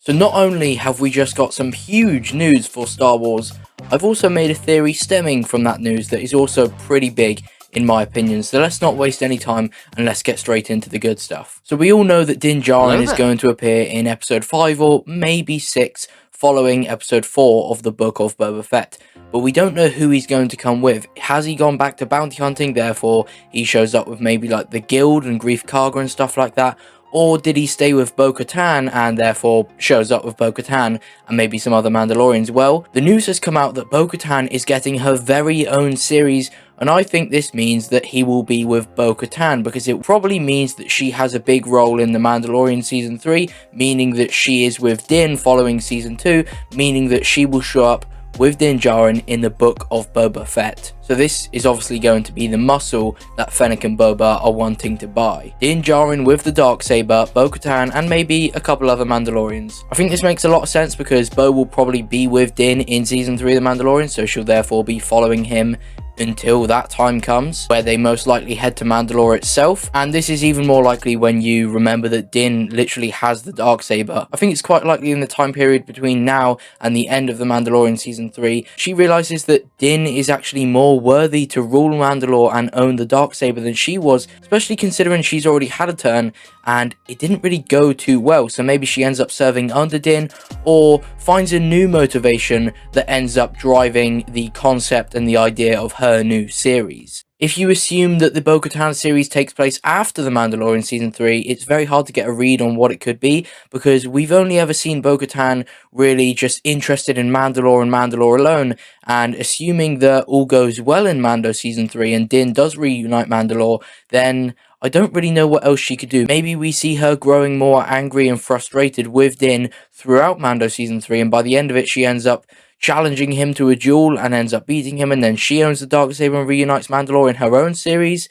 So not only have we just got some huge news for Star Wars, I've also made a theory stemming from that news that is also pretty big in my opinion, so let's not waste any time and let's get straight into the good stuff. So we all know that Din Djarin is going to appear in episode 5 or maybe 6 following episode 4 of the book of Boba Fett, but we don't know who he's going to come with. Has he gone back to bounty hunting, therefore he shows up with maybe like the guild and Grief Karga and stuff like that? Or did he stay with Bo-Katan and therefore shows up with Bo-Katan and maybe some other Mandalorians? Well, the news has come out that Bo-Katan is getting her very own series, and I think this means that he will be with Bo-Katan, because it probably means that she has a big role in The Mandalorian Season 3, meaning that she is with Din following Season 2, meaning that she will show up with Din Djarin in the book of Boba Fett. So this is obviously going to be the muscle that Fennec and Boba are wanting to buy. Din Djarin with the Darksaber, Bo-Katan, and maybe a couple other Mandalorians. I think this makes a lot of sense because Bo will probably be with Din in Season 3 of The Mandalorian, so she'll therefore be following him until that time comes, where they most likely head to Mandalore itself. And this is even more likely when you remember that Din literally has the Darksaber. I think it's quite likely in the time period between now and the end of The Mandalorian Season 3, she realizes that Din is actually more worthy to rule Mandalore and own the Darksaber than she was, especially considering she's already had a turn and it didn't really go too well. So maybe she ends up serving under Din, or finds a new motivation that ends up driving the concept and the idea of her new series. If you assume that the Bo-Katan series takes place after The Mandalorian Season 3, it's very hard to get a read on what it could be, because we've only ever seen Bo-Katan really just interested in Mandalore and Mandalore alone, and assuming that all goes well in Mando Season 3 and Din does reunite Mandalore, then I don't really know what else she could do. Maybe we see her growing more angry and frustrated with Din throughout Mando Season 3, and by the end of it she ends up challenging him to a duel and ends up beating him, and then she owns the Darksaber and reunites Mandalore in her own series.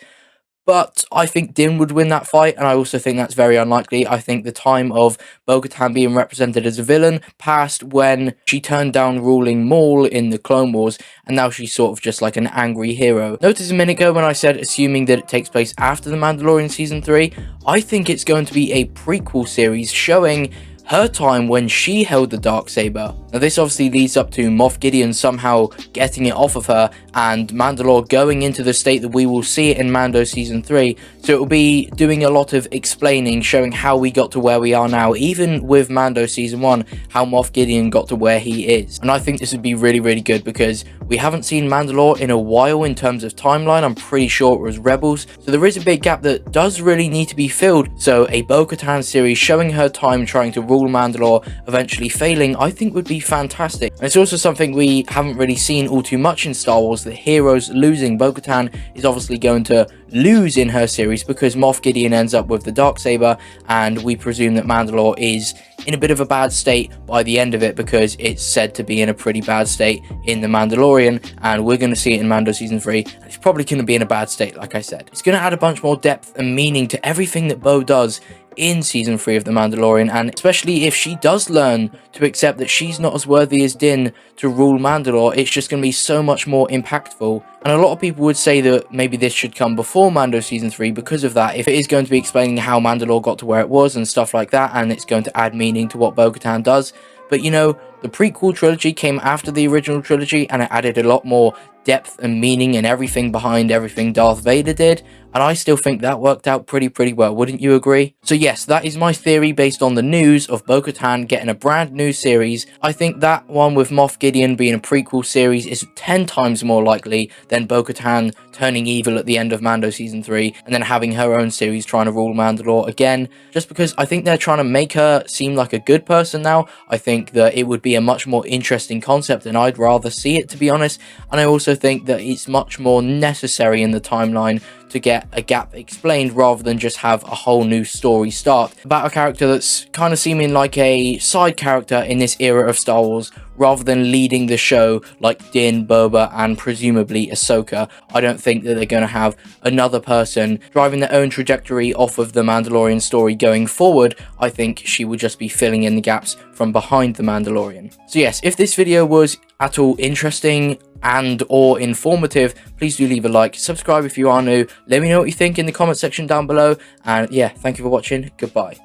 But I think Din would win that fight, and I also think that's very unlikely. I think the time of Bo-Katan being represented as a villain passed when she turned down ruling Maul in the Clone Wars, and now she's sort of just like an angry hero. Notice a minute ago when I said assuming that it takes place after The Mandalorian Season 3, I think it's going to be a prequel series showing her time when she held the Darksaber. Now this obviously leads up to Moff Gideon somehow getting it off of her and Mandalore going into the state that we will see it in Mando Season 3, so it will be doing a lot of explaining, showing how we got to where we are now, even with Mando Season 1, how Moff Gideon got to where he is. And I think this would be really, really good because we haven't seen Mandalore in a while in terms of timeline. I'm pretty sure it was Rebels, so there is a big gap that does really need to be filled. So a Bo-Katan series showing her time trying to rule Mandalore, eventually failing, I think would be fantastic. And it's also something we haven't really seen all too much in Star Wars, that heroes losing. Bo-Katan is obviously going to lose in her series because Moff Gideon ends up with the Darksaber, and we presume that Mandalore is in a bit of a bad state by the end of it because it's said to be in a pretty bad state in The Mandalorian, and we're going to see it in Mando Season 3. It's probably going to be in a bad state, like I said. It's going to add a bunch more depth and meaning to everything that Bo does in Season 3 of The Mandalorian, and especially if she does learn to accept that she's not as worthy as Din to rule Mandalore, it's just going to be so much more impactful. And a lot of people would say that maybe this should come before Mando Season 3 because of that, if it is going to be explaining how Mandalore got to where it was and stuff like that, and it's going to add meaning to what Bo-Katan does. But you know, the prequel trilogy came after the original trilogy, and it added a lot more depth and meaning and everything behind everything Darth Vader did, and I still think that worked out pretty well. Wouldn't you agree? So yes, that is my theory based on the news of Bo-Katan getting a brand new series. I think that one with Moff Gideon being a prequel series is 10 times more likely than Bo-Katan turning evil at the end of Mando Season 3 and then having her own series trying to rule Mandalore again, just because I think they're trying to make her seem like a good person now. I think that it would be a much more interesting concept, and I'd rather see it, to be honest. And I also think that it's much more necessary in the timeline to get a gap explained rather than just have a whole new story start about a character that's kind of seeming like a side character in this era of Star Wars rather than leading the show like Din, Boba, and presumably Ahsoka. I don't think that they're going to have another person driving their own trajectory off of the Mandalorian story going forward. I think she would just be filling in the gaps from behind the Mandalorian. So yes, if this video was at all interesting and or informative, please do leave a like, subscribe if you are new, let me know what you think in the comment section down below, and yeah, thank you for watching, goodbye.